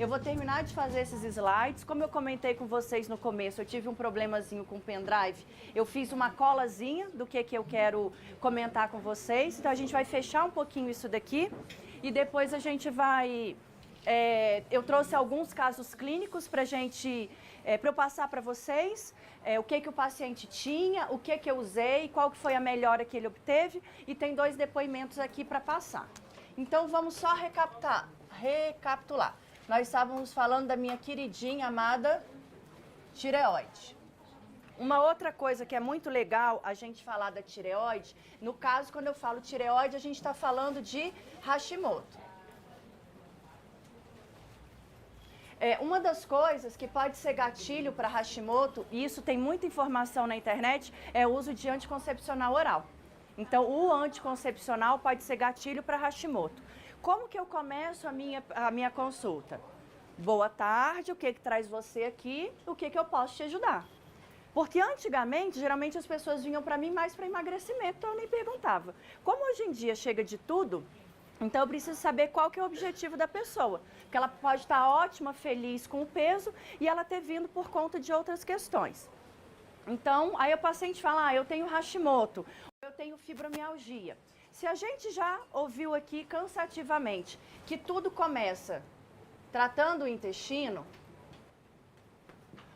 Eu vou terminar de fazer esses slides. Como eu comentei com vocês no começo, eu tive um problemazinho com o pendrive. Eu fiz uma colazinha do que eu quero comentar com vocês. Então, a gente vai fechar um pouquinho isso daqui e depois a gente vai... eu trouxe alguns casos clínicos para eu passar para vocês o que o paciente tinha, o que eu usei, qual que foi a melhora que ele obteve, e tem 2 depoimentos aqui para passar. Então, vamos só recapitular. Nós estávamos falando da minha queridinha, amada tireoide. Uma outra coisa que é muito legal a gente falar da tireoide, no caso, quando eu falo tireoide, a gente está falando de Hashimoto. Uma das coisas que pode ser gatilho para Hashimoto, e isso tem muita informação na internet, é o uso de anticoncepcional oral. Então, o anticoncepcional pode ser gatilho para Hashimoto. Como que eu começo a minha consulta? Boa tarde, o que traz você aqui? O que eu posso te ajudar? Porque antigamente, geralmente as pessoas vinham para mim mais para emagrecimento, então eu nem perguntava. Como hoje em dia chega de tudo, então eu preciso saber qual que é o objetivo da pessoa. Porque ela pode estar ótima, feliz com o peso e ela ter vindo por conta de outras questões. Então, aí o paciente fala, eu tenho Hashimoto, eu tenho fibromialgia. Se a gente já ouviu aqui cansativamente que tudo começa tratando o intestino,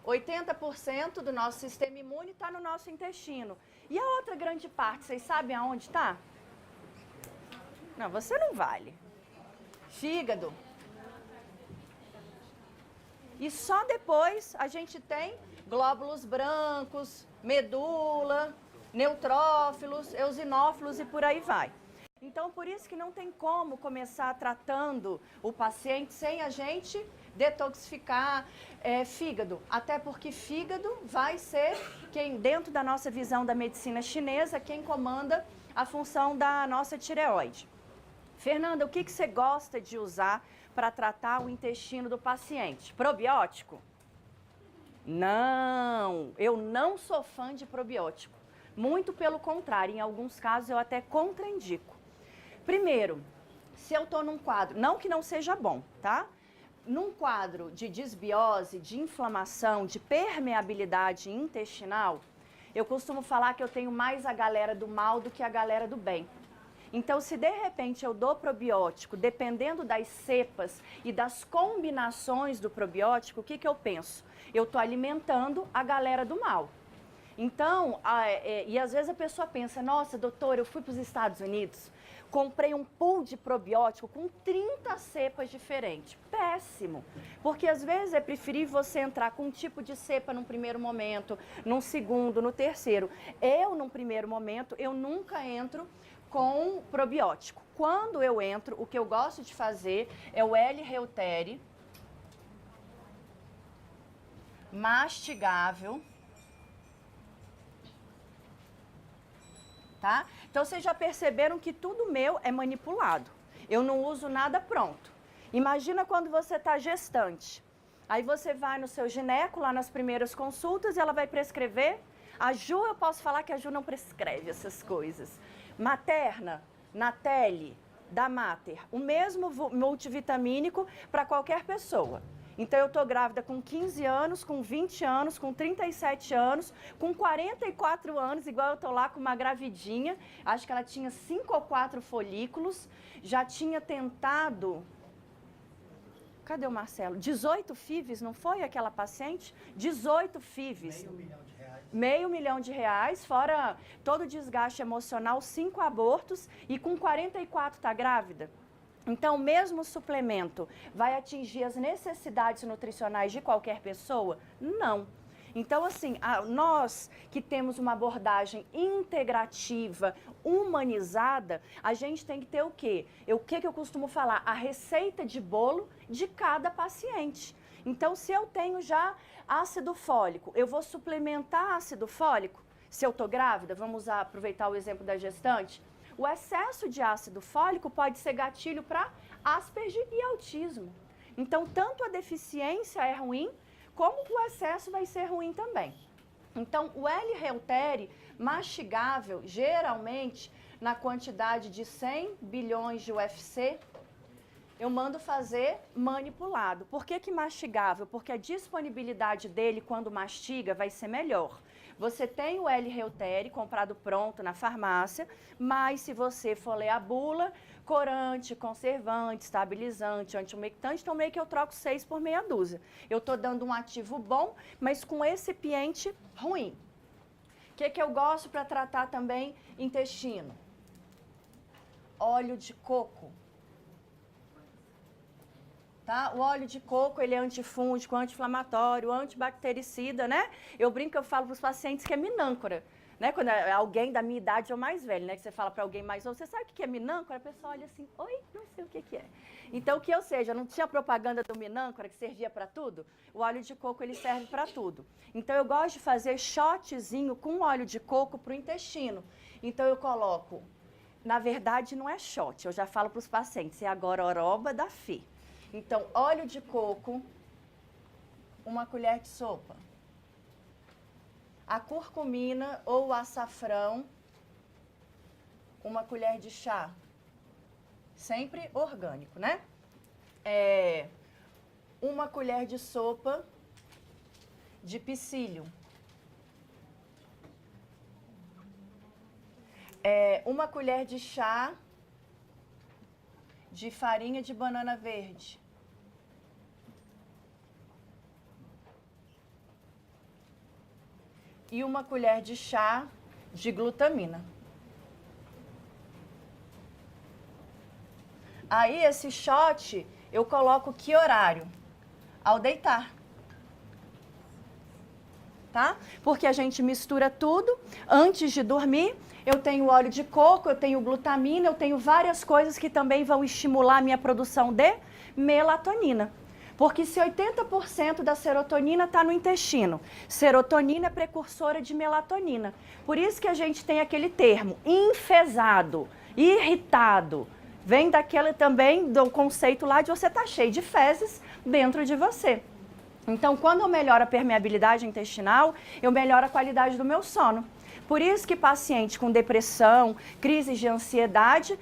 80% do nosso sistema imune está no nosso intestino. E a outra grande parte, vocês sabem aonde está? Não, você não vale. Fígado. E só depois a gente tem glóbulos brancos, medula, neutrófilos, eosinófilos e por aí vai. Então, por isso que não tem como começar tratando o paciente sem a gente detoxificar fígado. Até porque fígado vai ser quem, dentro da nossa visão da medicina chinesa, quem comanda a função da nossa tireoide. Fernanda, o que você gosta de usar para tratar o intestino do paciente? Probiótico? Não, eu não sou fã de probiótico. Muito pelo contrário, em alguns casos eu até contraindico. Primeiro, se eu estou num quadro, não que não seja bom, tá? Num quadro de disbiose, de inflamação, de permeabilidade intestinal, eu costumo falar que eu tenho mais a galera do mal do que a galera do bem. Então, se de repente eu dou probiótico, dependendo das cepas e das combinações do probiótico, o que eu penso? Eu estou alimentando a galera do mal. Então, e às vezes a pessoa pensa, nossa, doutor, eu fui para os Estados Unidos, comprei um pool de probiótico com 30 cepas diferentes. Péssimo, porque às vezes é preferível você entrar com um tipo de cepa num primeiro momento, num segundo, no terceiro. Eu, num primeiro momento, eu nunca entro com probiótico. Quando eu entro, o que eu gosto de fazer é o L-Reuteri, mastigável, tá? Então, vocês já perceberam que tudo meu é manipulado. Eu não uso nada pronto. Imagina quando você está gestante. Aí você vai no seu gineco, lá nas primeiras consultas, e ela vai prescrever. A Ju, eu posso falar que a Ju não prescreve essas coisas. Materna, Natelle, da Mater, o mesmo multivitamínico para qualquer pessoa. Então, eu estou grávida com 15 anos, com 20 anos, com 37 anos, com 44 anos, igual eu estou lá com uma gravidinha. Acho que ela tinha 5 ou 4 folículos, já tinha tentado... Cadê o Marcelo? 18 FIVs, não foi aquela paciente? 18 FIVs. R$500 mil. R$500 mil, fora todo o desgaste emocional, 5 abortos e com 44 está grávida. Então, o mesmo suplemento vai atingir as necessidades nutricionais de qualquer pessoa? Não. Então, assim, nós que temos uma abordagem integrativa, humanizada, a gente tem que ter o quê? O que eu costumo falar? A receita de bolo de cada paciente. Então, se eu tenho já ácido fólico, eu vou suplementar ácido fólico? Se eu estou grávida, vamos aproveitar o exemplo da gestante, o excesso de ácido fólico pode ser gatilho para Asperger e autismo. Então, tanto a deficiência é ruim, como o excesso vai ser ruim também. Então, o L-Reuteri mastigável, geralmente na quantidade de 100 bilhões de UFC, eu mando fazer manipulado. Por que mastigável? Porque a disponibilidade dele, quando mastiga, vai ser melhor. Você tem o L-Reuteri comprado pronto na farmácia, mas se você for ler a bula, corante, conservante, estabilizante, antiumectante, então meio que eu troco 6 por meia dúzia. Eu estou dando um ativo bom, mas com recipiente ruim. O que eu gosto para tratar também intestino? Óleo de coco. Tá? O óleo de coco, ele é antifúngico, anti-inflamatório, antibactericida, né? Eu brinco, eu falo para os pacientes que é minâncora, né? Quando é alguém da minha idade ou mais velho, né? Que você fala para alguém mais novo, você sabe o que é minâncora? A pessoa olha assim, oi, não sei o que é. Então, que ou seja, não tinha propaganda do minâncora que servia para tudo? O óleo de coco, ele serve para tudo. Então, eu gosto de fazer shotzinho com óleo de coco para o intestino. Então, eu coloco, na verdade, não é shot, eu já falo para os pacientes, é a gororoba da Fê. Então, óleo de coco, uma colher de sopa. A curcumina ou o açafrão, uma colher de chá. Sempre orgânico, né? Uma colher de sopa de psyllium. Uma colher de chá de farinha de banana verde. E uma colher de chá de glutamina. Aí, esse shot, eu coloco que horário? Ao deitar. Tá? Porque a gente mistura tudo antes de dormir. Eu tenho óleo de coco, eu tenho glutamina, eu tenho várias coisas que também vão estimular a minha produção de melatonina. Porque se 80% da serotonina está no intestino, serotonina é precursora de melatonina. Por isso que a gente tem aquele termo, enfesado, irritado. Vem daquele também do conceito lá de você estar cheio de fezes dentro de você. Então, quando eu melhoro a permeabilidade intestinal, eu melhoro a qualidade do meu sono. Por isso que paciente com depressão, crises de ansiedade,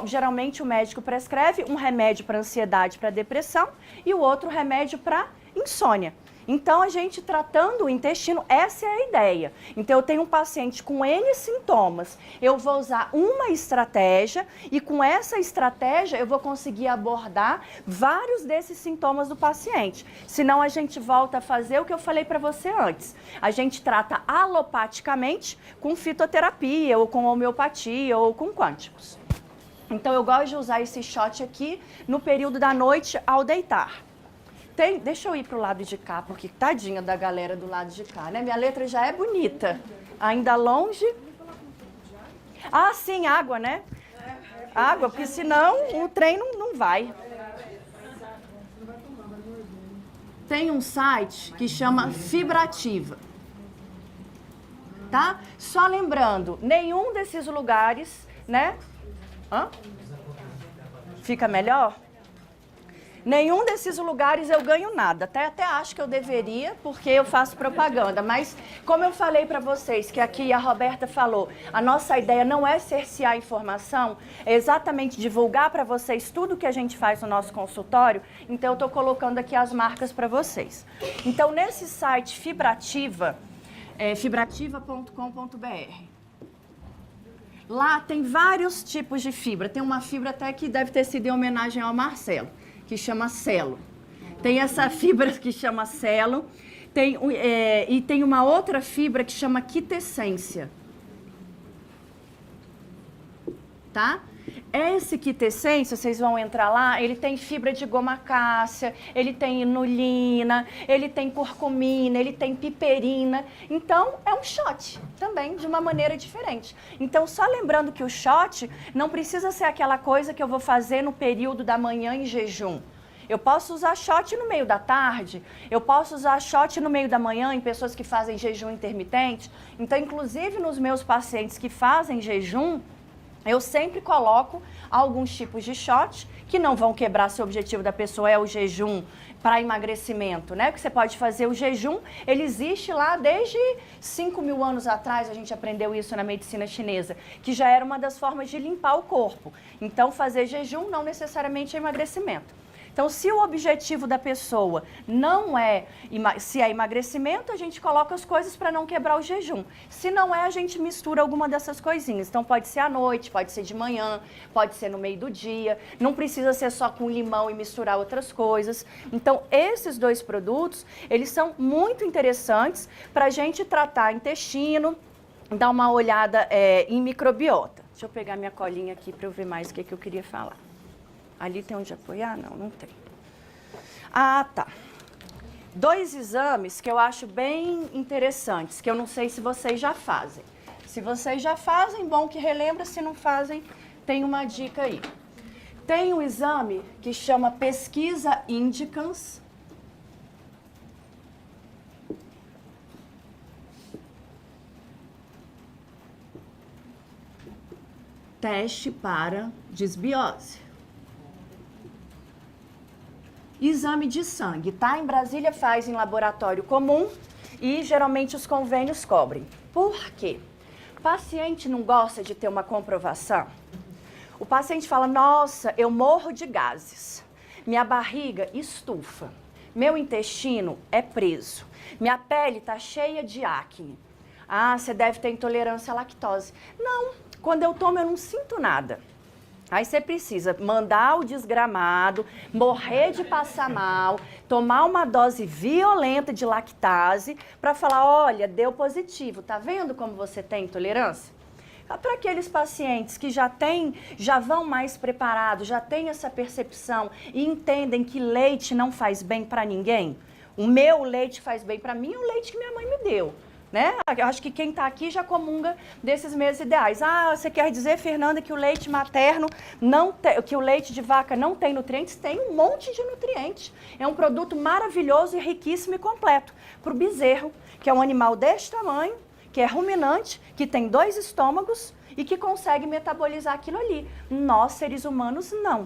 geralmente o médico prescreve um remédio para ansiedade, para depressão, e o outro remédio para insônia. Então, a gente tratando o intestino, essa é a ideia. Então, eu tenho um paciente com N sintomas, eu vou usar uma estratégia e com essa estratégia eu vou conseguir abordar vários desses sintomas do paciente. Senão, a gente volta a fazer o que eu falei para você antes. A gente trata alopaticamente com fitoterapia, ou com homeopatia, ou com quânticos. Então, eu gosto de usar esse shot aqui no período da noite ao deitar. Deixa eu ir para o lado de cá, porque tadinha da galera do lado de cá, né? Minha letra já é bonita. Ainda longe. Ah, sim, água, né? Água, porque senão o trem não vai. Tem um site que chama Fibrativa. Tá? Só lembrando, nenhum desses lugares, né? Hã? Fica melhor? Nenhum desses lugares eu ganho nada. Até acho que eu deveria, porque eu faço propaganda. Mas, como eu falei para vocês, que aqui a Roberta falou, a nossa ideia não é cercear a informação, é exatamente divulgar para vocês tudo que a gente faz no nosso consultório. Então, eu estou colocando aqui as marcas para vocês. Então, nesse site Fibrativa, fibrativa.com.br. Lá tem vários tipos de fibra. Tem uma fibra até que deve ter sido em homenagem ao Marcelo, que chama Celo. Tem essa fibra que chama Celo, e tem uma outra fibra que chama quitessência. Tá? Esse quitessência, vocês vão entrar lá, ele tem fibra de goma cássia, ele tem inulina, ele tem curcumina, ele tem piperina. Então, é um shot também, de uma maneira diferente. Então, só lembrando que o shot não precisa ser aquela coisa que eu vou fazer no período da manhã em jejum. Eu posso usar shot no meio da tarde, eu posso usar shot no meio da manhã em pessoas que fazem jejum intermitente. Então, inclusive nos meus pacientes que fazem jejum, eu sempre coloco alguns tipos de shot que não vão quebrar se o objetivo da pessoa é o jejum para emagrecimento, né? Que você pode fazer o jejum, ele existe lá desde 5.000 anos atrás, a gente aprendeu isso na medicina chinesa, que já era uma das formas de limpar o corpo. Então, fazer jejum não necessariamente é emagrecimento. Então, se o objetivo da pessoa não é, se é emagrecimento, a gente coloca as coisas para não quebrar o jejum. Se não é, a gente mistura alguma dessas coisinhas. Então, pode ser à noite, pode ser de manhã, pode ser no meio do dia. Não precisa ser só com limão e misturar outras coisas. Então, esses dois produtos, eles são muito interessantes para a gente tratar intestino, dar uma olhada em microbiota. Deixa eu pegar minha colinha aqui para eu ver mais o que eu queria falar. Ali tem onde apoiar? Não, não tem. Ah, tá. 2 exames que eu acho bem interessantes, que eu não sei se vocês já fazem. Se vocês já fazem, bom que relembra, se não fazem, tem uma dica aí. Tem um exame que chama Pesquisa Indicans. Teste para disbiose. Exame de sangue, tá? Em Brasília faz em laboratório comum e geralmente os convênios cobrem. Por quê? O paciente não gosta de ter uma comprovação. O paciente fala, nossa, eu morro de gases, minha barriga estufa, meu intestino é preso, minha pele tá cheia de acne. Ah, você deve ter intolerância à lactose. Não, quando eu tomo eu não sinto nada. Aí você precisa mandar o desgramado, morrer de passar mal, tomar uma dose violenta de lactase para falar, olha, deu positivo, tá vendo como você tem intolerância? Para aqueles pacientes que já vão mais preparados, já têm essa percepção e entendem que leite não faz bem para ninguém, o meu leite faz bem para mim, o leite que minha mãe me deu. Né? Eu acho que quem está aqui já comunga desses meus ideais. Ah, você quer dizer, Fernanda, que o leite materno não tem, que o leite de vaca não tem nutrientes? Tem um monte de nutrientes. É um produto maravilhoso e riquíssimo e completo. Para o bezerro, que é um animal deste tamanho, que é ruminante, que tem 2 estômagos e que consegue metabolizar aquilo ali. Nós, seres humanos, não.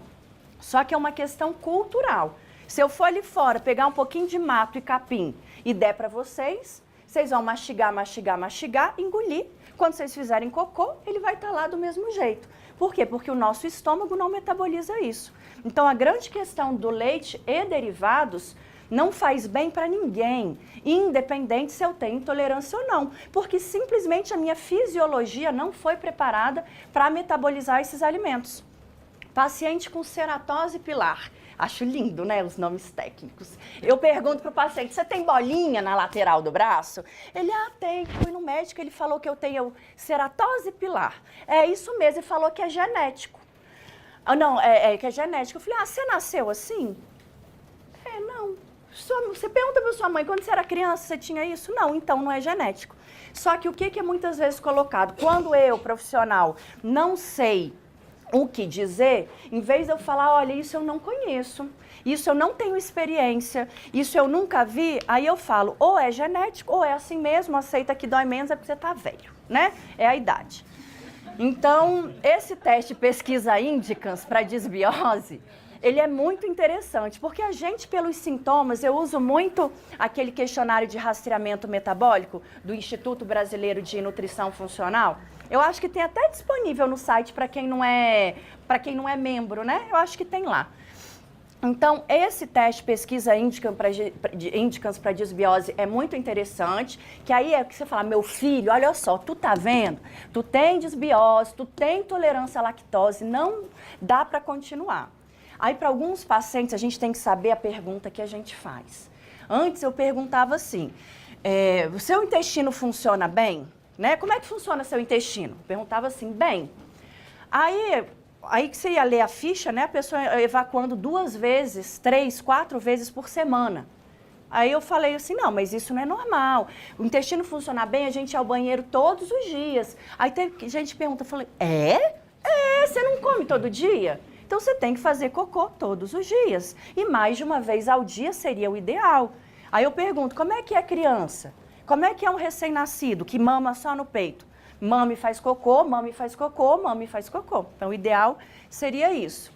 Só que é uma questão cultural. Se eu for ali fora, pegar um pouquinho de mato e capim e der para vocês vão mastigar, mastigar, mastigar, engolir. Quando vocês fizerem cocô, ele vai estar lá do mesmo jeito. Por quê? Porque o nosso estômago não metaboliza isso. Então, a grande questão do leite e derivados não faz bem para ninguém, independente se eu tenho intolerância ou não, porque simplesmente a minha fisiologia não foi preparada para metabolizar esses alimentos. Paciente com ceratose pilar. Acho lindo, né, os nomes técnicos. Eu pergunto pro paciente, você tem bolinha na lateral do braço? Ele, tem. Fui no médico, ele falou que eu tenho ceratose pilar. É isso mesmo, ele falou que é genético. Não, que é genético. Eu falei, você nasceu assim? Não. Você pergunta pra sua mãe, quando você era criança, você tinha isso? Não, então não é genético. Só que o que é muitas vezes colocado? Quando eu, profissional, não sei o que dizer, em vez de eu falar, olha, isso eu não conheço, isso eu não tenho experiência, isso eu nunca vi, aí eu falo, ou é genético, ou é assim mesmo, aceita que dói menos, é porque você tá velho, né? É a idade. Então, esse teste Pesquisa Indicans para disbiose, ele é muito interessante, porque a gente, pelos sintomas, eu uso muito aquele questionário de rastreamento metabólico do Instituto Brasileiro de Nutrição Funcional. Eu acho que tem até disponível no site para quem não é membro, né? Eu acho que tem lá. Então, esse teste Pesquisa Indicans para disbiose é muito interessante, que aí é que você fala, meu filho, olha só, tu tá vendo? Tu tem disbiose, tu tem intolerância à lactose, não dá para continuar. Aí, para alguns pacientes, a gente tem que saber a pergunta que a gente faz. Antes, eu perguntava assim, o seu intestino funciona bem? Né? Como é que funciona seu intestino? Perguntava assim, bem. Aí que você ia ler a ficha, né? A pessoa evacuando 2 vezes, 3, 4 vezes por semana. Aí eu falei assim, não, mas isso não é normal. O intestino funcionar bem, a gente ir ao banheiro todos os dias. Aí teve gente que pergunta, eu falei, você não come todo dia? Então você tem que fazer cocô todos os dias. E mais de uma vez ao dia seria o ideal. Aí eu pergunto, como é que é criança? Como é que é um recém-nascido que mama só no peito? Mame faz cocô, mame faz cocô, mame faz cocô. Então, o ideal seria isso.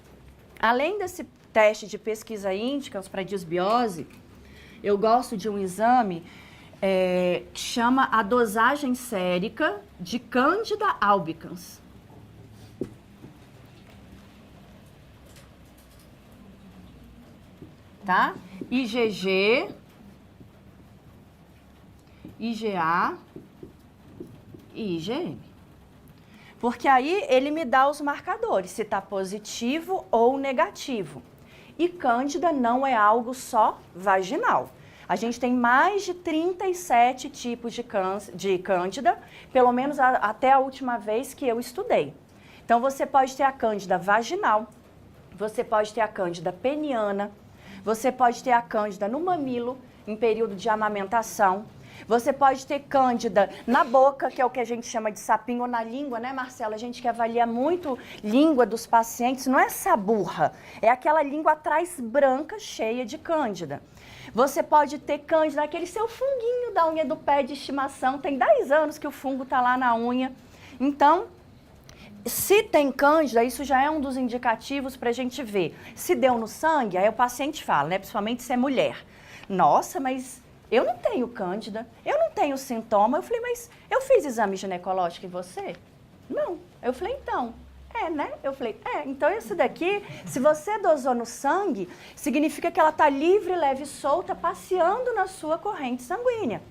Além desse teste de pesquisa índicas para disbiose, eu gosto de um exame que chama a dosagem sérica de Candida albicans. Tá? IgG, IgA e IgM. Porque aí ele me dá os marcadores, se está positivo ou negativo. E Cândida não é algo só vaginal. A gente tem mais de 37 tipos de Cândida, pelo menos até a última vez que eu estudei. Então, você pode ter a Cândida vaginal, você pode ter a Cândida peniana, você pode ter a Cândida no mamilo, em período de amamentação. Você pode ter Cândida na boca, que é o que a gente chama de sapinho, ou na língua, né, Marcela? A gente que avalia muito língua dos pacientes, não é saburra, é aquela língua atrás branca, cheia de Cândida. Você pode ter Cândida naquele seu funguinho da unha do pé de estimação, tem 10 anos que o fungo está lá na unha. Então, se tem Cândida, isso já é um dos indicativos para a gente ver. Se deu no sangue, aí o paciente fala, né, principalmente se é mulher. Nossa, mas eu não tenho Cândida, eu não tenho sintoma. Eu falei, mas eu fiz exame ginecológico em você? Não. Eu falei, então, né? Eu falei, então esse daqui, se você dosou no sangue, significa que ela está livre, leve e solta, passeando na sua corrente sanguínea.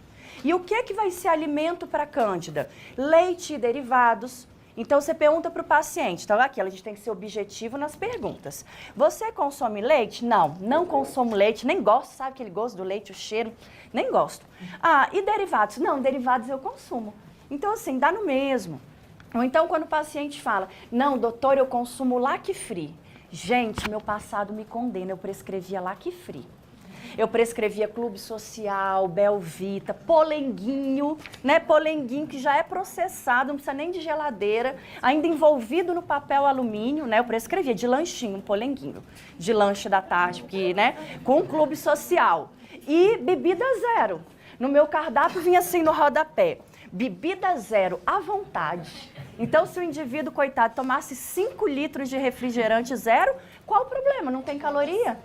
E o que é que vai ser alimento para Cândida? Leite e derivados. Então, você pergunta para o paciente, então aqui a gente tem que ser objetivo nas perguntas. Você consome leite? Não, não consumo leite, nem gosto, sabe aquele gosto do leite, o cheiro? Nem gosto. Ah, e derivados? Não, derivados eu consumo. Então, assim, dá no mesmo. Ou então, quando o paciente fala, não, doutor, eu consumo Lacfree. Gente, meu passado me condena, eu prescrevia Lacfree. Eu prescrevia Clube Social, Belvita, Polenguinho, né? Polenguinho que já é processado, não precisa nem de geladeira, ainda envolvido no papel alumínio, né? Eu prescrevia de lanchinho, um Polenguinho, de lanche da tarde, porque, né? Com Clube Social. E bebida zero. No meu cardápio vinha assim no rodapé. Bebida zero, à vontade. Então, se o indivíduo, coitado, tomasse 5 litros de refrigerante zero, qual o problema? Não tem caloria?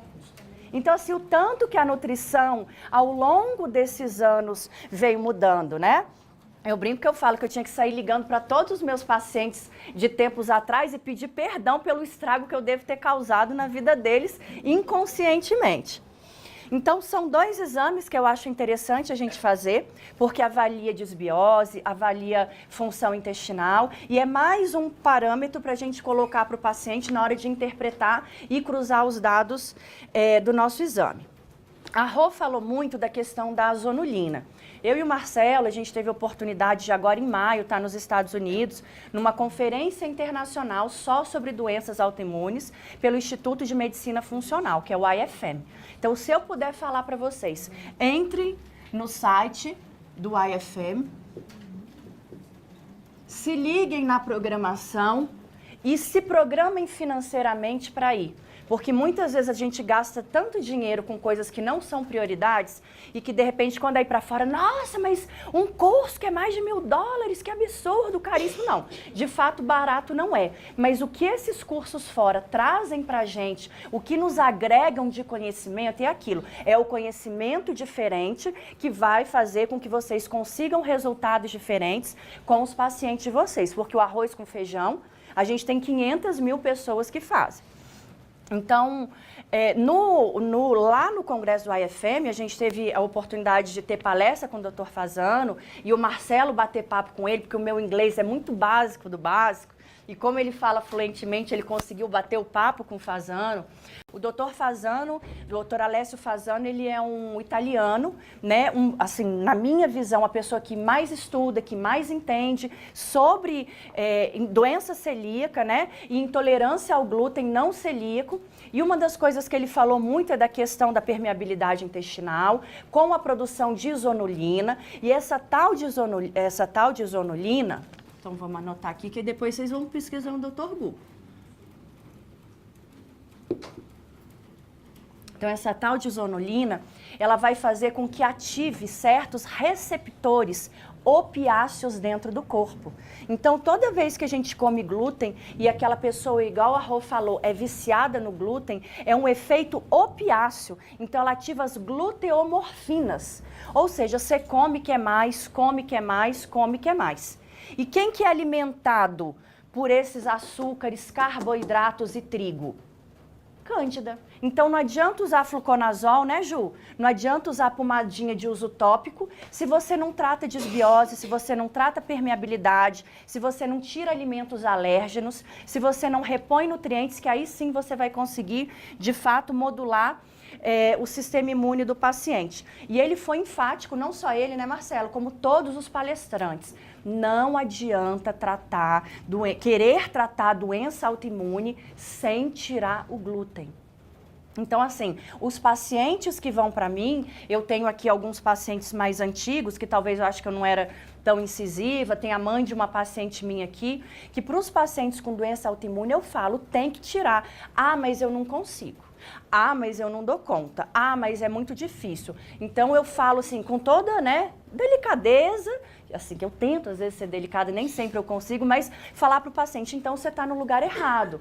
Então, assim, o tanto que a nutrição, ao longo desses anos, veio mudando, né? Eu brinco que eu falo que eu tinha que sair ligando para todos os meus pacientes de tempos atrás e pedir perdão pelo estrago que eu devo ter causado na vida deles inconscientemente. Então, são 2 exames que eu acho interessante a gente fazer, porque avalia disbiose, avalia função intestinal e é mais um parâmetro para a gente colocar para o paciente na hora de interpretar e cruzar os dados do nosso exame. A Rô falou muito da questão da zonulina. Eu e o Marcelo, a gente teve a oportunidade de agora em maio estar nos Estados Unidos, numa conferência internacional só sobre doenças autoimunes, pelo Instituto de Medicina Funcional, que é o IFM. Então, se eu puder falar para vocês, entre no site do IFM, se liguem na programação e se programem financeiramente para ir. Porque muitas vezes a gente gasta tanto dinheiro com coisas que não são prioridades e que de repente quando é ir para fora, nossa, mas um curso que é mais de $1.000, que absurdo, caríssimo. Não, de fato barato não é. Mas o que esses cursos fora trazem para a gente, o que nos agregam de conhecimento é aquilo. É o conhecimento diferente que vai fazer com que vocês consigam resultados diferentes com os pacientes de vocês. Porque o arroz com feijão, a gente tem 500 mil pessoas que fazem. Então, lá no Congresso do IFM, a gente teve a oportunidade de ter palestra com o Dr. Fazano e o Marcelo bater papo com ele, porque o meu inglês é muito básico do básico. E como ele fala fluentemente, ele conseguiu bater o papo com o Fazano. O Dr. Fazano, o Dr. Alessio Fazano, ele é um italiano, né? Assim, na minha visão, a pessoa que mais estuda, que mais entende sobre doença celíaca, né? E intolerância ao glúten não celíaco. E uma das coisas que ele falou muito é da questão da permeabilidade intestinal, com a produção de isonulina. E essa tal de isonulina, então vamos anotar aqui, que depois vocês vão pesquisar no Dr. Gu. Então, essa tal de isonulina, ela vai fazer com que ative certos receptores opiáceos dentro do corpo. Então, toda vez que a gente come glúten e aquela pessoa, igual a Rô falou, é viciada no glúten, é um efeito opiáceo. Então, ela ativa as gluteomorfinas. Ou seja, você come, quer mais, come, quer mais, come, quer mais. E quem que é alimentado por esses açúcares, carboidratos e trigo? Cândida. Então não adianta usar fluconazol, né, Ju? Não adianta usar pomadinha de uso tópico se você não trata desbiose, se você não trata permeabilidade, se você não tira alimentos alérgenos, se você não repõe nutrientes, que aí sim você vai conseguir, de fato, modular o sistema imune do paciente. E ele foi enfático, não só ele, né, Marcelo, como todos os palestrantes. Não adianta querer tratar a doença autoimune sem tirar o glúten. Então, assim, os pacientes que vão para mim, eu tenho aqui alguns pacientes mais antigos, que talvez eu acho que eu não era tão incisiva, tem a mãe de uma paciente minha aqui, que para os pacientes com doença autoimune eu falo, tem que tirar. Ah, mas eu não consigo. Ah, mas eu não dou conta. Ah, mas é muito difícil. Então eu falo assim, com toda, né, delicadeza, assim que eu tento às vezes ser delicada, nem sempre eu consigo, mas falar para o paciente, então você está no lugar errado.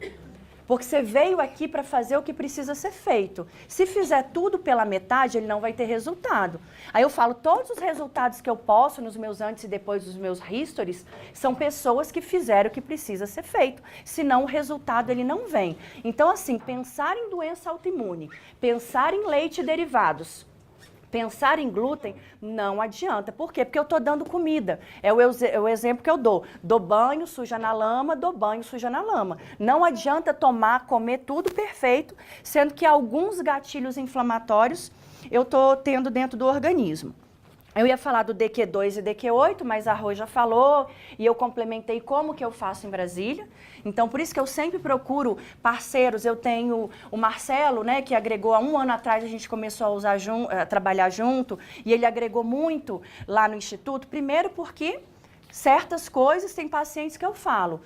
Porque você veio aqui para fazer o que precisa ser feito. Se fizer tudo pela metade, ele não vai ter resultado. Aí eu falo, todos os resultados que eu posso nos meus antes e depois dos meus histories são pessoas que fizeram o que precisa ser feito. Senão o resultado ele não vem. Então assim, pensar em doença autoimune, pensar em leite e derivados, pensar em glúten não adianta. Por quê? Porque eu estou dando comida. É o exemplo que eu dou. Dou banho, suja na lama, dou banho, suja na lama. Não adianta comer tudo perfeito, sendo que alguns gatilhos inflamatórios eu estou tendo dentro do organismo. Eu ia falar do DQ2 e DQ8, mas a Rô já falou e eu complementei como que eu faço em Brasília. Então, por isso que eu sempre procuro parceiros. Eu tenho o Marcelo, né, que agregou há 1 ano atrás, a gente começou a usar trabalhar junto, e ele agregou muito lá no Instituto. Primeiro porque certas coisas, tem pacientes que eu falo,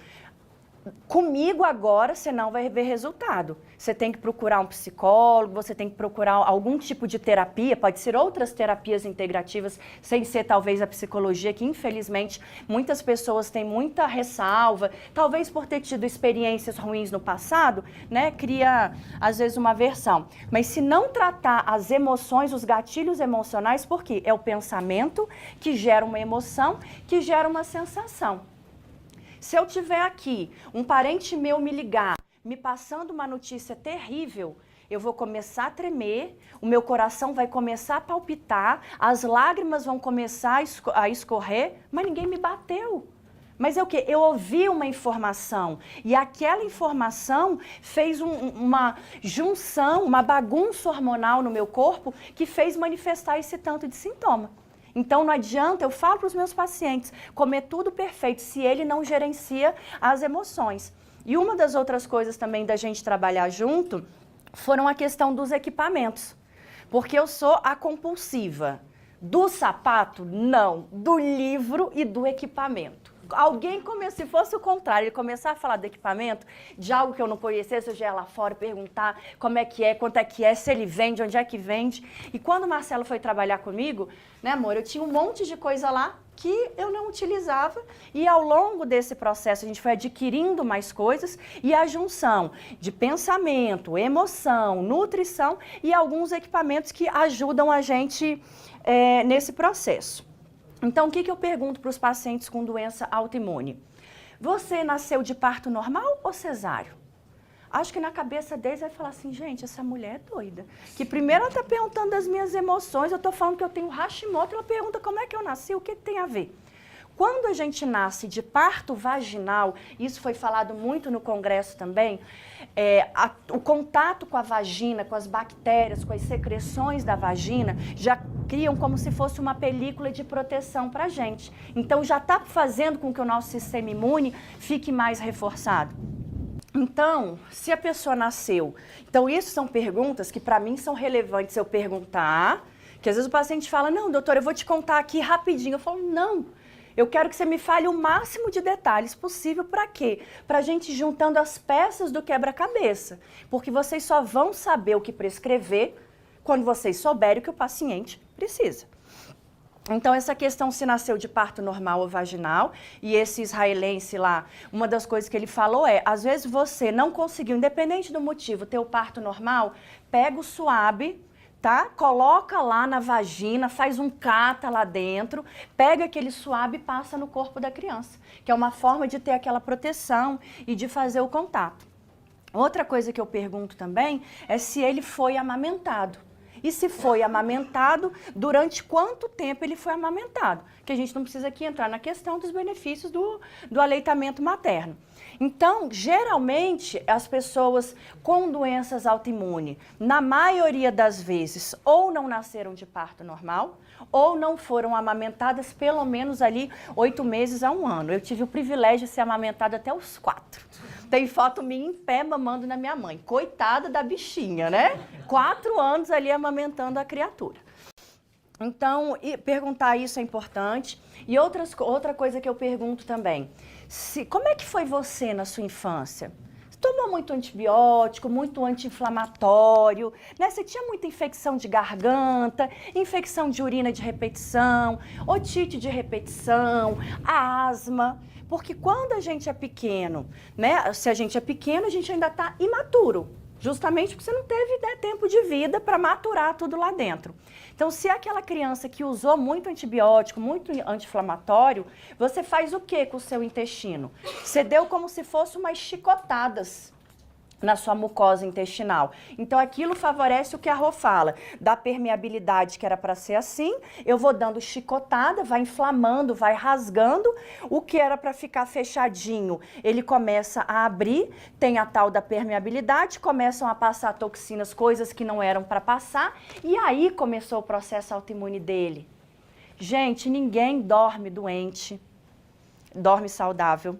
comigo agora você não vai ver resultado. Você tem que procurar um psicólogo, você tem que procurar algum tipo de terapia, pode ser outras terapias integrativas, sem ser talvez a psicologia, que infelizmente muitas pessoas têm muita ressalva, talvez por ter tido experiências ruins no passado, né, cria às vezes uma aversão. Mas se não tratar as emoções, os gatilhos emocionais, por quê? É o pensamento que gera uma emoção, que gera uma sensação. Se eu tiver aqui, um parente meu me ligar, me passando uma notícia terrível, eu vou começar a tremer, o meu coração vai começar a palpitar, as lágrimas vão começar a escorrer, mas ninguém me bateu. Mas é o quê? Eu ouvi uma informação e aquela informação fez uma junção, uma bagunça hormonal no meu corpo que fez manifestar esse tanto de sintoma. Então não adianta, eu falo para os meus pacientes, comer tudo perfeito se ele não gerencia as emoções. E uma das outras coisas também da gente trabalhar junto foram a questão dos equipamentos. Porque eu sou a compulsiva. Do sapato, não. Do livro e do equipamento. Alguém se fosse o contrário, ele começar a falar do equipamento, de algo que eu não conhecesse, eu já ia lá fora perguntar como é que é, quanto é que é, se ele vende, onde é que vende. E quando o Marcelo foi trabalhar comigo, né, amor, eu tinha um monte de coisa lá que eu não utilizava e ao longo desse processo a gente foi adquirindo mais coisas e a junção de pensamento, emoção, nutrição e alguns equipamentos que ajudam a gente nesse processo. Então, o que eu pergunto para os pacientes com doença autoimune? Você nasceu de parto normal ou cesáreo? Acho que na cabeça deles vai falar assim, gente, essa mulher é doida. Que primeiro ela está perguntando das minhas emoções, eu estou falando que eu tenho Hashimoto, ela pergunta como é que eu nasci, o que tem a ver? Quando a gente nasce de parto vaginal, isso foi falado muito no congresso também, o contato com a vagina, com as bactérias, com as secreções da vagina, já criam como se fosse uma película de proteção para a gente. Então já está fazendo com que o nosso sistema imune fique mais reforçado. Então, se a pessoa nasceu... Então, isso são perguntas que para mim são relevantes eu perguntar, que às vezes o paciente fala, não, doutora, eu vou te contar aqui rapidinho. Eu falo, não. Eu quero que você me fale o máximo de detalhes possível. Para quê? Para a gente ir juntando as peças do quebra-cabeça. Porque vocês só vão saber o que prescrever quando vocês souberem o que o paciente precisa. Então, essa questão se nasceu de parto normal ou vaginal, e esse israelense lá, uma das coisas que ele falou é, às vezes você não conseguiu, independente do motivo, ter o parto normal, pega o suave, tá? Coloca lá na vagina, faz um cata lá dentro, pega aquele suave e passa no corpo da criança, que é uma forma de ter aquela proteção e de fazer o contato. Outra coisa que eu pergunto também é se ele foi amamentado. E se foi amamentado, durante quanto tempo ele foi amamentado? Que a gente não precisa aqui entrar na questão dos benefícios do aleitamento materno. Então, geralmente, as pessoas com doenças autoimunes, na maioria das vezes, ou não nasceram de parto normal, ou não foram amamentadas pelo menos ali 8 meses a 1 ano. Eu tive o privilégio de ser amamentada até os 4. Tem foto minha em pé mamando na minha mãe. Coitada da bichinha, né? 4 anos ali amamentando a criatura. Então, perguntar isso é importante. E outra coisa que eu pergunto também. Como é que foi você na sua infância? Você tomou muito antibiótico, muito anti-inflamatório, né? Você tinha muita infecção de garganta, infecção de urina de repetição, otite de repetição, asma. Porque quando a gente é pequeno, né? Se a gente é pequeno, a gente ainda está imaturo. Justamente porque você não teve, né, tempo de vida para maturar tudo lá dentro. Então, se é aquela criança que usou muito antibiótico, muito anti-inflamatório, você faz o que com o seu intestino? Você deu como se fosse umas chicotadas na sua mucosa intestinal. Então, aquilo favorece o que a Rô fala, da permeabilidade, que era para ser assim, eu vou dando chicotada, vai inflamando, vai rasgando, o que era para ficar fechadinho, ele começa a abrir, tem a tal da permeabilidade, começam a passar toxinas, coisas que não eram para passar, e aí começou o processo autoimune dele. Gente, ninguém dorme doente, dorme saudável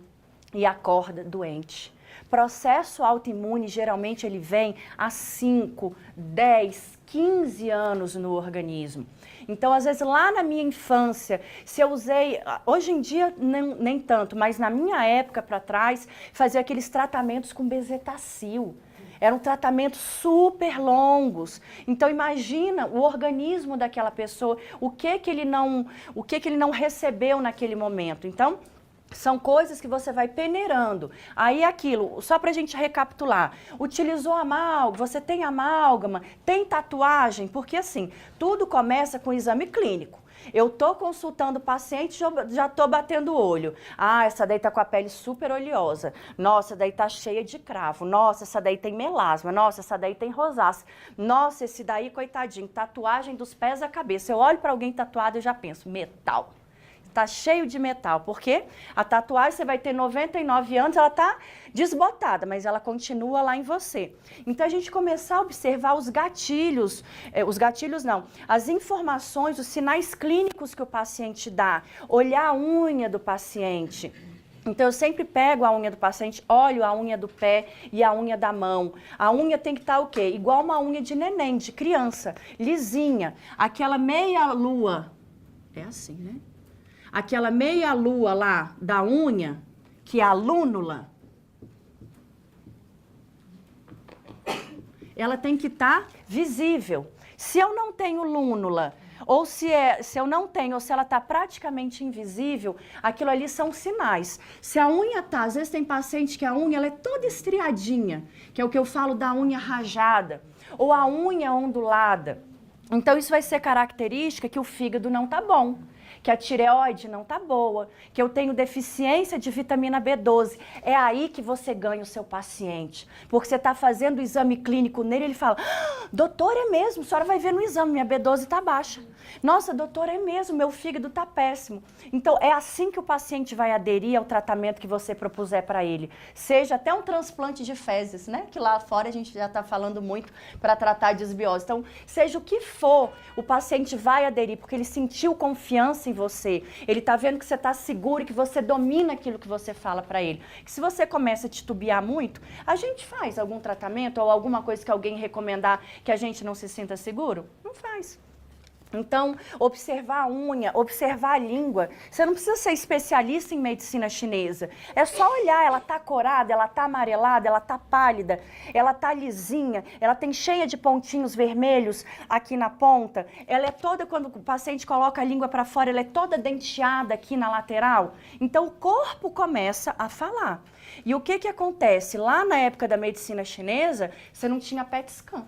e acorda doente. Processo autoimune, geralmente, ele vem há 5, 10, 15 anos no organismo. Então, às vezes, lá na minha infância, se eu usei... Hoje em dia, nem tanto, mas na minha época para trás, fazia aqueles tratamentos com bezetacil. Eram tratamentos super longos. Então, imagina o organismo daquela pessoa, o que ele não recebeu naquele momento. Então, são coisas que você vai peneirando. Aí aquilo, só pra gente recapitular, utilizou amálgama, você tem amálgama, tem tatuagem, porque assim, tudo começa com exame clínico. Eu tô consultando o paciente, já tô batendo o olho. Ah, essa daí tá com a pele super oleosa. Nossa, daí tá cheia de cravo. Nossa, essa daí tem melasma. Nossa, essa daí tem rosácea. Nossa, esse daí, coitadinho, tatuagem dos pés à cabeça. Eu olho pra alguém tatuado e já penso, metal. Tá cheio de metal, porque a tatuagem, você vai ter 99 anos, ela tá desbotada, mas ela continua lá em você. Então, a gente começar a observar os gatilhos não, as informações, os sinais clínicos que o paciente dá, olhar a unha do paciente. Então, eu sempre pego a unha do paciente, olho a unha do pé e a unha da mão. A unha tem que estar o quê? Igual uma unha de neném, de criança, lisinha. Aquela meia-lua, é assim, né? Aquela meia-lua lá da unha, que é a lúnula, ela tem que estar visível. Se eu não tenho lúnula, ou se eu não tenho, ou se ela está praticamente invisível, aquilo ali são sinais. Se a unha tá, às vezes tem paciente que a unha ela é toda estriadinha, que é o que eu falo da unha rajada, ou a unha ondulada. Então isso vai ser característica que o fígado não tá bom, que a tireoide não tá boa, que eu tenho deficiência de vitamina B12. É aí que você ganha o seu paciente. Porque você está fazendo o exame clínico nele, ele fala, doutor, é mesmo, a senhora vai ver no exame, minha B12 está baixa. Nossa, doutor, é mesmo, meu fígado está péssimo. Então, é assim que o paciente vai aderir ao tratamento que você propuser para ele. Seja até um transplante de fezes, né? Que lá fora a gente já está falando muito para tratar de desbiose. Então, seja o que for, o paciente vai aderir, porque ele sentiu confiança em você. Ele está vendo que você está seguro, que você domina aquilo que você fala para ele. Que se você começa a titubear muito, a gente faz algum tratamento ou alguma coisa que alguém recomendar que a gente não se sinta seguro? Não faz. Então, observar a unha, observar a língua. Você não precisa ser especialista em medicina chinesa. É só olhar, ela tá corada, ela tá amarelada, ela tá pálida, ela tá lisinha, ela tem cheia de pontinhos vermelhos aqui na ponta. Ela é toda, quando o paciente coloca a língua para fora, ela é toda denteada aqui na lateral. Então, o corpo começa a falar. E o que que acontece? Lá na época da medicina chinesa, você não tinha PET scan.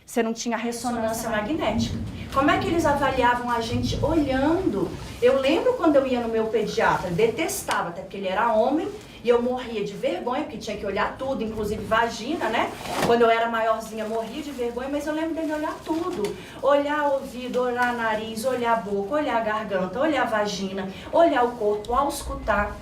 Você não tinha ressonância magnética. Como é que eles avaliavam a gente olhando? Eu lembro quando eu ia no meu pediatra, detestava, até porque ele era homem, e eu morria de vergonha, porque tinha que olhar tudo, inclusive vagina, né? Quando eu era maiorzinha, morria de vergonha, mas eu lembro dele olhar tudo. Olhar ouvido, olhar nariz, olhar boca, olhar garganta, olhar vagina, olhar o corpo, auscultar.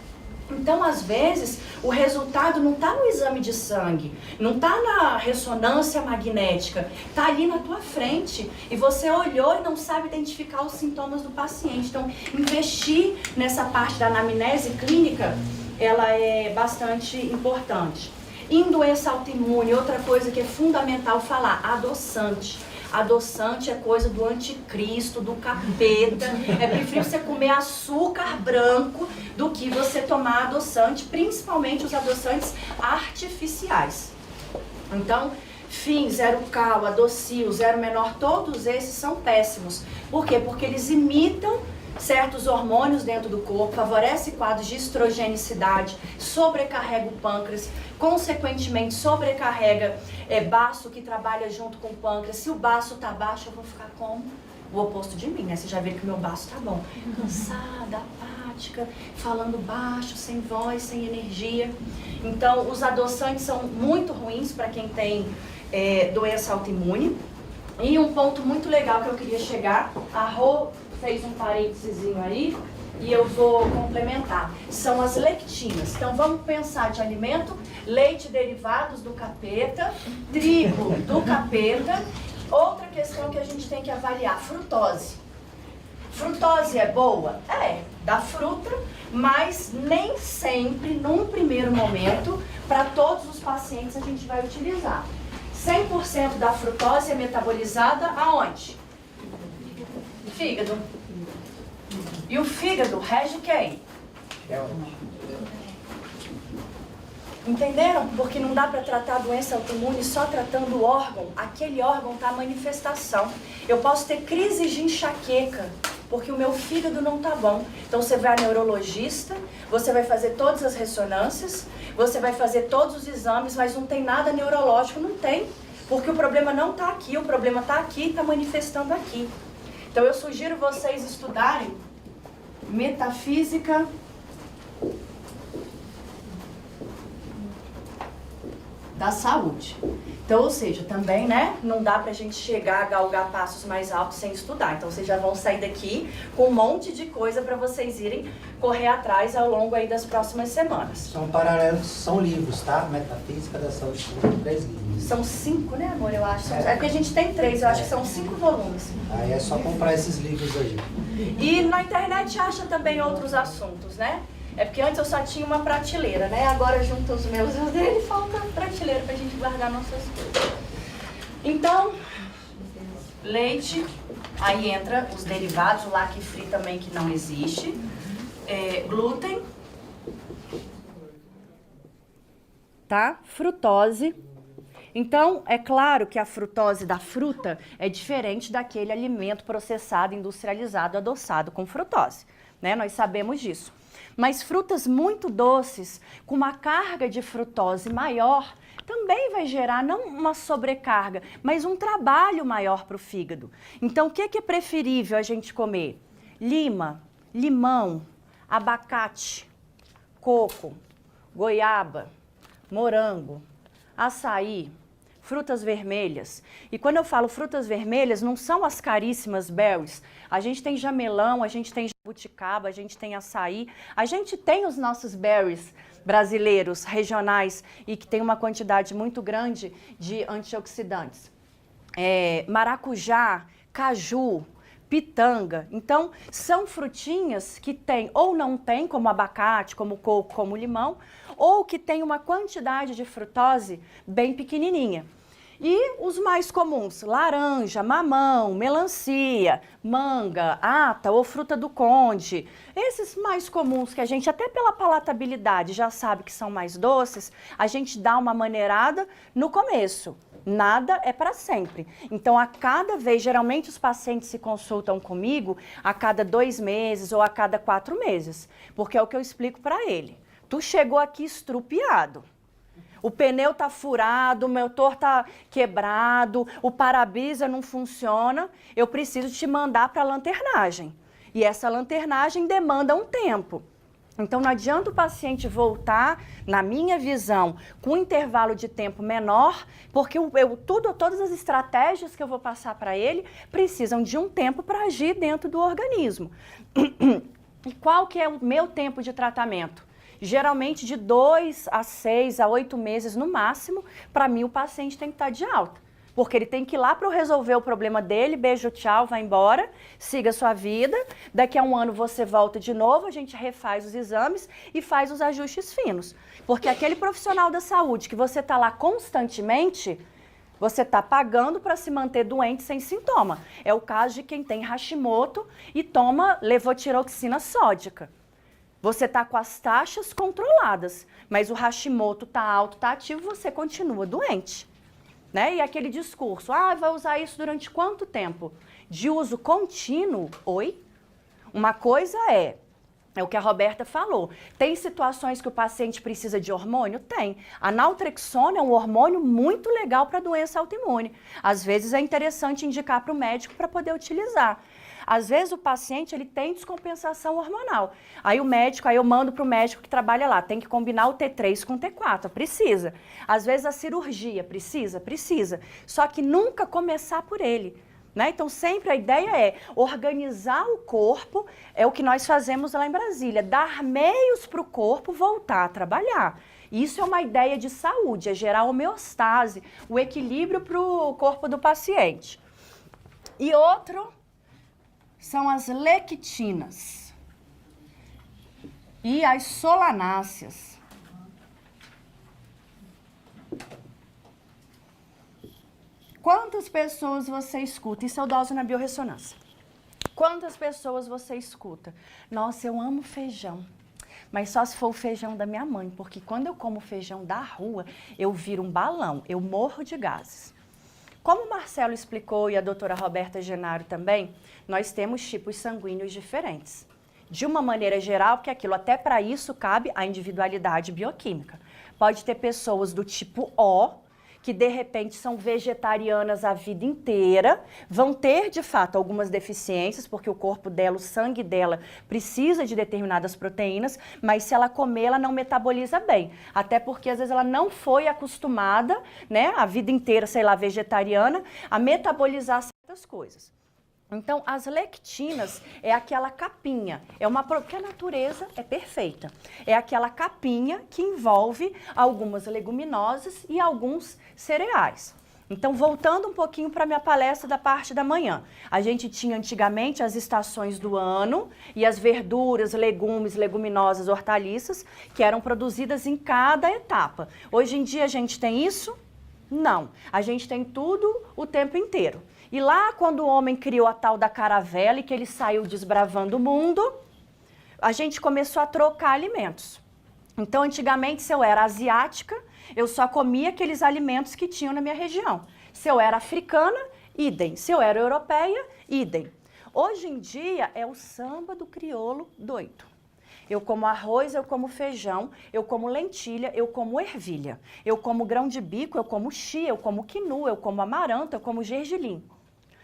Então, às vezes, o resultado não está no exame de sangue, não está na ressonância magnética, está ali na tua frente e você olhou e não sabe identificar os sintomas do paciente. Então, investir nessa parte da anamnese clínica, ela é bastante importante. Em doença autoimune, outra coisa que é fundamental falar, adoçante. Adoçante é coisa do anticristo, do capeta. É preferível você comer açúcar branco do que você tomar adoçante, principalmente os adoçantes artificiais. Então, Fim, zero cal, adocil, zero menor, todos esses são péssimos. Por quê? Porque eles imitam certos hormônios dentro do corpo, favorece quadros de estrogenicidade, sobrecarrega o pâncreas, consequentemente sobrecarrega baço que trabalha junto com o pâncreas. Se o baço tá baixo, eu vou ficar como o oposto de mim, né? Você já viu que o meu baço tá bom. Cansada, apática, falando baixo, sem voz, sem energia. Então, os adoçantes são muito ruins para quem tem doença autoimune. E um ponto muito legal que eu queria chegar, a Rô fez um parênteses aí e eu vou complementar. São as lectinas. Então vamos pensar de alimento, leite derivados do capeta, trigo do capeta. Outra questão que a gente tem que avaliar, frutose. Frutose é boa? É, da fruta, mas nem sempre, num primeiro momento, para todos os pacientes a gente vai utilizar. 100% da frutose é metabolizada aonde? Fígado. E o fígado rege quem? Entenderam? Porque não dá para tratar a doença autoimune só tratando o órgão. Aquele órgão está a manifestação. Eu posso ter crise de enxaqueca, porque o meu fígado não está bom. Então você vai a neurologista, você vai fazer todas as ressonâncias, você vai fazer todos os exames, mas não tem nada neurológico, não tem. Porque o problema não está aqui, o problema está aqui e está manifestando aqui. Então eu sugiro vocês estudarem metafísica da saúde. Então, ou seja, também, né, não dá pra gente chegar a galgar passos mais altos sem estudar. Então, vocês já vão sair daqui com um monte de coisa para vocês irem correr atrás ao longo aí das próximas semanas. São paralelos, são livros, tá? Metafísica da Saúde, são 3 livros. São 5, né, amor? Eu acho. É porque a gente tem 3, eu acho que são 5 volumes. Aí é só comprar esses livros aí. E na internet acha também outros assuntos, né? É porque antes eu só tinha uma prateleira, né? Agora junto os meus e os dele, falta prateleira pra gente guardar nossas coisas. Então, leite, aí entra os derivados, o lac free também que não existe, glúten, tá? Frutose. Então, é claro que a frutose da fruta é diferente daquele alimento processado, industrializado, adoçado com frutose, né? Nós sabemos disso. Mas frutas muito doces, com uma carga de frutose maior, também vai gerar não uma sobrecarga, mas um trabalho maior para o fígado. Então, o que é preferível a gente comer? Lima, limão, abacate, coco, goiaba, morango, açaí, frutas vermelhas. E quando eu falo frutas vermelhas, não são as caríssimas berries. A gente tem jamelão, a gente tem jabuticaba, a gente tem açaí. A gente tem os nossos berries brasileiros, regionais, e que tem uma quantidade muito grande de antioxidantes. Maracujá, caju, pitanga. Então, são frutinhas que tem ou não tem, como abacate, como coco, como limão, ou que tem uma quantidade de frutose bem pequenininha. E os mais comuns, laranja, mamão, melancia, manga, ata ou fruta do conde. Esses mais comuns que a gente, até pela palatabilidade, já sabe que são mais doces, a gente dá uma maneirada no começo. Nada é para sempre. Então, a cada vez, geralmente os pacientes se consultam comigo a cada 2 meses ou a cada 4 meses, porque é o que eu explico para ele. Tu chegou aqui estrupiado. O pneu tá furado, o motor tá quebrado, o para-brisa não funciona, eu preciso te mandar para a lanternagem. E essa lanternagem demanda um tempo. Então não adianta o paciente voltar, na minha visão, com um intervalo de tempo menor, porque todas as estratégias que eu vou passar para ele precisam de um tempo para agir dentro do organismo. E qual que é o meu tempo de tratamento? Geralmente de 2 a 6 a 8 meses no máximo, para mim o paciente tem que estar de alta. Porque ele tem que ir lá para eu resolver o problema dele, beijo, tchau, vai embora, siga a sua vida. Daqui a um ano você volta de novo, a gente refaz os exames e faz os ajustes finos. Porque aquele profissional da saúde que você está lá constantemente, você está pagando para se manter doente sem sintoma. É o caso de quem tem Hashimoto e toma levotiroxina sódica. Você está com as taxas controladas, mas o Hashimoto está alto, está ativo, você continua doente. Né? E aquele discurso, vai usar isso durante quanto tempo? De uso contínuo? Oi? Uma coisa é o que a Roberta falou. Tem situações que o paciente precisa de hormônio? Tem. A naltrexona é um hormônio muito legal para doença autoimune. Às vezes é interessante indicar para o médico para poder utilizar. Às vezes o paciente ele tem descompensação hormonal. Aí eu mando para o médico que trabalha lá, tem que combinar o T3 com o T4, precisa. Às vezes a cirurgia, precisa. Só que nunca começar por ele. Né? Então sempre a ideia é organizar o corpo, é o que nós fazemos lá em Brasília, dar meios para o corpo voltar a trabalhar. Isso é uma ideia de saúde, é gerar homeostase, o equilíbrio para o corpo do paciente. E outro são as lectinas e as solanáceas. Quantas pessoas você escuta? Isso eu doso na biorressonância. Quantas pessoas você escuta? Nossa, eu amo feijão, mas só se for o feijão da minha mãe, porque quando eu como feijão da rua, eu viro um balão, eu morro de gases. Como o Marcelo explicou e a doutora Roberta Genaro também, nós temos tipos sanguíneos diferentes. De uma maneira geral, porque aquilo até para isso cabe a individualidade bioquímica. Pode ter pessoas do tipo O, que de repente são vegetarianas a vida inteira, vão ter de fato algumas deficiências, porque o corpo dela, o sangue dela precisa de determinadas proteínas, mas se ela comer, ela não metaboliza bem. Até porque às vezes ela não foi acostumada, né, a vida inteira, sei lá, vegetariana, a metabolizar certas coisas. Então, as lectinas é aquela capinha, porque a natureza é perfeita. É aquela capinha que envolve algumas leguminosas e alguns cereais. Então, voltando um pouquinho para a minha palestra da parte da manhã. A gente tinha antigamente as estações do ano e as verduras, legumes, leguminosas, hortaliças, que eram produzidas em cada etapa. Hoje em dia a gente tem isso? Não. A gente tem tudo o tempo inteiro. E lá, quando o homem criou a tal da caravela e que ele saiu desbravando o mundo, a gente começou a trocar alimentos. Então, antigamente, se eu era asiática, eu só comia aqueles alimentos que tinham na minha região. Se eu era africana, idem. Se eu era europeia, idem. Hoje em dia, é o samba do crioulo doido. Eu como arroz, eu como feijão, eu como lentilha, eu como ervilha. Eu como grão de bico, eu como chia, eu como quinoa, eu como amaranto, eu como gergelim.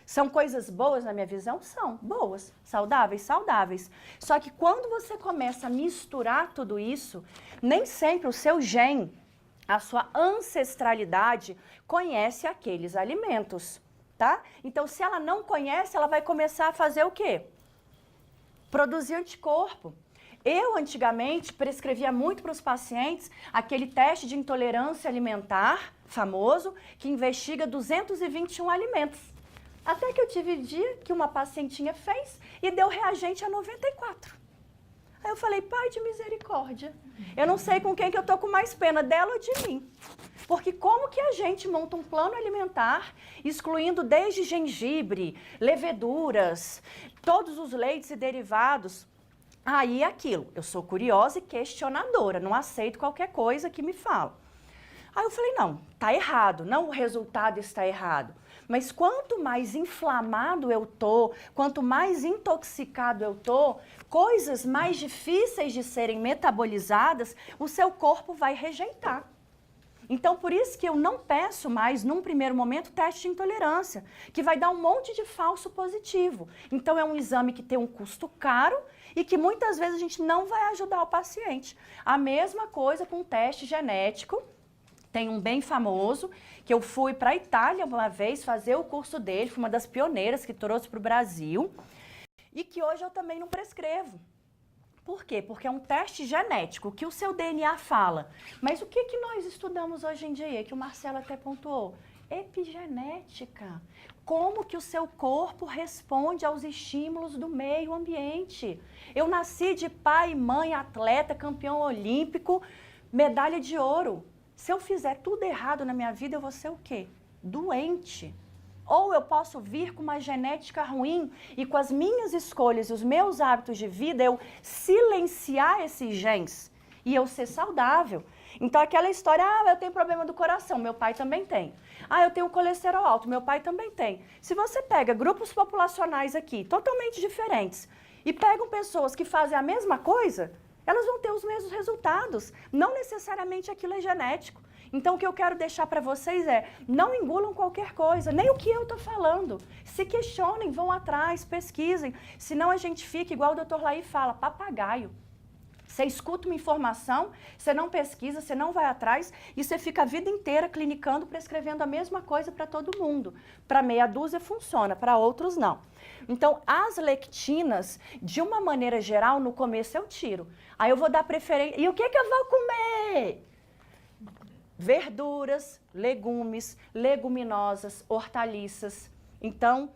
São coisas boas na minha visão? São boas, saudáveis, saudáveis. Só que quando você começa a misturar tudo isso, nem sempre o seu gene, a sua ancestralidade, conhece aqueles alimentos, tá? Então, se ela não conhece, ela vai começar a fazer o quê? Produzir anticorpo. Eu, antigamente, prescrevia muito para os pacientes aquele teste de intolerância alimentar, famoso, que investiga 221 alimentos. Até que eu tive dia que uma pacientinha fez e deu reagente a 94. Aí eu falei, pai de misericórdia, eu não sei com quem que eu tô com mais pena, dela ou de mim. Porque como que a gente monta um plano alimentar excluindo desde gengibre, leveduras, todos os leites e derivados? Aí é aquilo, eu sou curiosa e questionadora, não aceito qualquer coisa que me fala. Aí eu falei, não, tá errado, não o resultado está errado. Mas quanto mais inflamado eu tô, quanto mais intoxicado eu tô, coisas mais difíceis de serem metabolizadas, o seu corpo vai rejeitar. Então, por isso que eu não peço mais, num primeiro momento, teste de intolerância, que vai dar um monte de falso positivo. Então, é um exame que tem um custo caro e que muitas vezes a gente não vai ajudar o paciente. A mesma coisa com o teste genético. Tem um bem famoso, que eu fui para a Itália uma vez fazer o curso dele, fui uma das pioneiras que trouxe para o Brasil, e que hoje eu também não prescrevo. Por quê? Porque é um teste genético, que o seu DNA fala. Mas o que nós estudamos hoje em dia, que o Marcelo até pontuou? Epigenética. Como que o seu corpo responde aos estímulos do meio ambiente. Eu nasci de pai e mãe, atleta, campeão olímpico, medalha de ouro. Se eu fizer tudo errado na minha vida, eu vou ser o quê? Doente. Ou eu posso vir com uma genética ruim e com as minhas escolhas e os meus hábitos de vida, eu silenciar esses genes e eu ser saudável. Então, aquela história, eu tenho problema do coração, meu pai também tem. Eu tenho colesterol alto, meu pai também tem. Se você pega grupos populacionais aqui, totalmente diferentes, e pegam pessoas que fazem a mesma coisa, elas vão ter os mesmos resultados. Não necessariamente aquilo é genético. Então, o que eu quero deixar para vocês é, não engulam qualquer coisa, nem o que eu estou falando. Se questionem, vão atrás, pesquisem. Senão a gente fica, igual o Dr. Laí fala, papagaio. Você escuta uma informação, você não pesquisa, você não vai atrás e você fica a vida inteira clinicando, prescrevendo a mesma coisa para todo mundo. Para meia dúzia funciona, para outros não. Então, as lectinas, de uma maneira geral, no começo eu tiro. Aí eu vou dar preferência. E o que eu vou comer? Verduras, legumes, leguminosas, hortaliças. Então,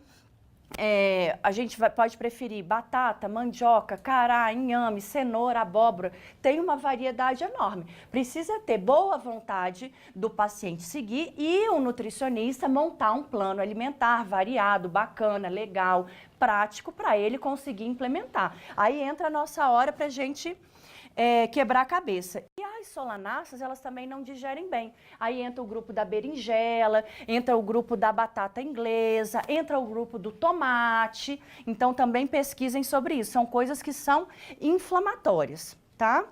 a gente pode preferir batata, mandioca, cará, inhame, cenoura, abóbora. Tem uma variedade enorme. Precisa ter boa vontade do paciente seguir e o nutricionista montar um plano alimentar variado, bacana, legal, prático para ele conseguir implementar. Aí entra a nossa hora para a gente quebrar a cabeça. E as solanáceas, elas também não digerem bem. Aí entra o grupo da berinjela, entra o grupo da batata inglesa, entra o grupo do tomate. Então, também pesquisem sobre isso. São coisas que são inflamatórias, tá?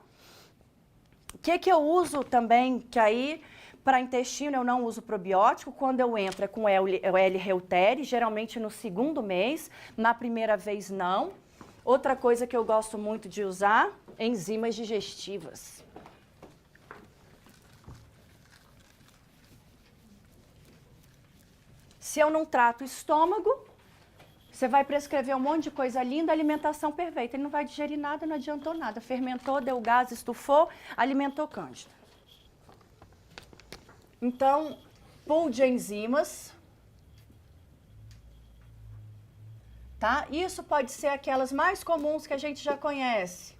O que eu uso também, que aí, para intestino, eu não uso probiótico. Quando eu entro é com o L. reuteri, geralmente no segundo mês. Na primeira vez, não. Outra coisa que eu gosto muito de usar, enzimas digestivas. Se eu não trato o estômago, você vai prescrever um monte de coisa linda, alimentação perfeita. Ele não vai digerir nada, não adiantou nada. Fermentou, deu gás, estufou, alimentou cândida. Então, pool de enzimas. Tá? Isso pode ser aquelas mais comuns que a gente já conhece.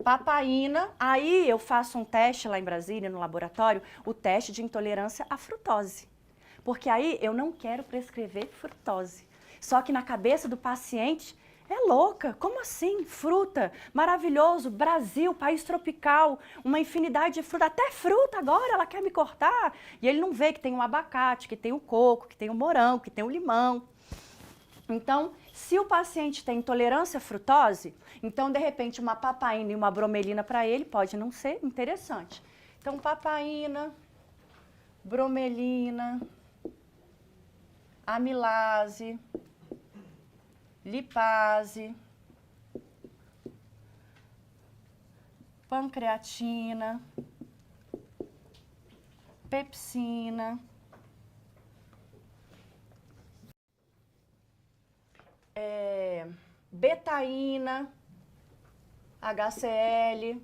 Papaína, aí eu faço um teste lá em Brasília, no laboratório, o teste de intolerância à frutose. Porque aí eu não quero prescrever frutose. Só que na cabeça do paciente, é louca, como assim? Fruta, maravilhoso, Brasil, país tropical, uma infinidade de fruta, até fruta agora ela quer me cortar. E ele não vê que tem o abacate, que tem o coco, que tem o morango, que tem o limão. Então, se o paciente tem intolerância à frutose, então, de repente, uma papaína e uma bromelina para ele pode não ser interessante. Então, papaína, bromelina, amilase, lipase, pancreatina, pepsina, betaína, HCl,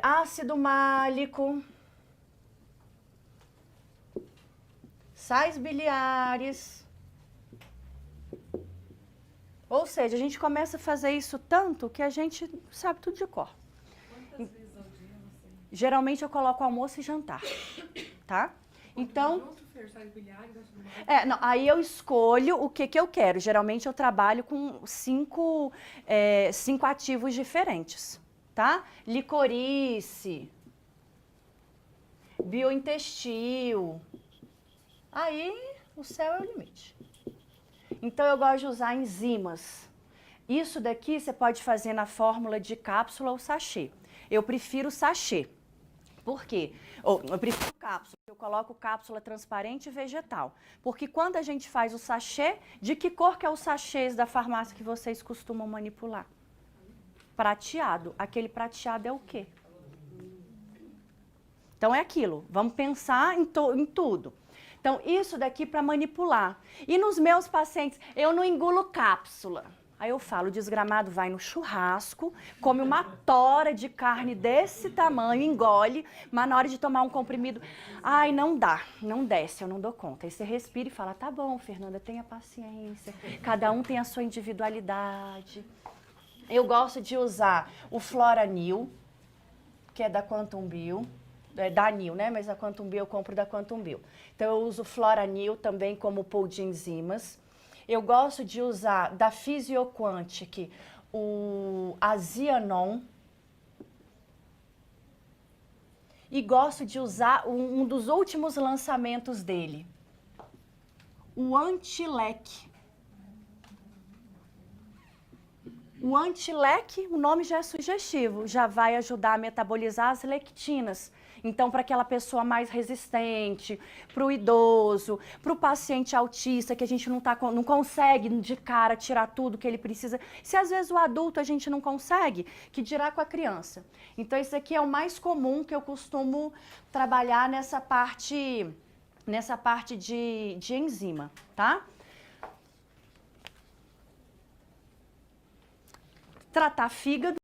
ácido málico, sais biliares. Ou seja, a gente começa a fazer isso tanto que a gente sabe tudo de cor. Quantas vezes ao dia, não sei? Geralmente eu coloco almoço e jantar, tá? Então, não, aí eu escolho o que eu quero. Geralmente eu trabalho com 5 ativos diferentes, tá? Licorice, biointestil. Aí o céu é o limite. Então eu gosto de usar enzimas. Isso daqui você pode fazer na fórmula de cápsula ou sachê. Eu prefiro sachê. Por quê? Eu prefiro cápsula. Eu coloco cápsula transparente e vegetal. Porque quando a gente faz o sachê, de que cor que é os sachês da farmácia que vocês costumam manipular? Prateado. Aquele prateado é o quê? Então é aquilo. Vamos pensar em tudo. Então, isso daqui para manipular. E nos meus pacientes, eu não engulo cápsula. Aí eu falo, o desgramado vai no churrasco, come uma tora de carne desse tamanho, engole, mas na hora de tomar um comprimido, ai, não dá, não desce, eu não dou conta. Aí você respira e fala, tá bom, Fernanda, tenha paciência, cada um tem a sua individualidade. Eu gosto de usar o Floranil, que é da Quantum Bio, da Anil, né? Mas a Quantum Bio eu compro da Quantum Bio. Então eu uso o Floranil também como pool de enzimas. Eu gosto de usar da Physioquantic o Azianon. E gosto de usar um dos últimos lançamentos dele, o Anti-Lec. O Anti-Lec, o nome já é sugestivo, já vai ajudar a metabolizar as lectinas. Então, para aquela pessoa mais resistente, para o idoso, para o paciente autista, que a gente não consegue de cara tirar tudo que ele precisa. Se às vezes o adulto a gente não consegue, que dirá com a criança. Então, esse aqui é o mais comum que eu costumo trabalhar nessa parte de enzima, tá? Tratar fígado.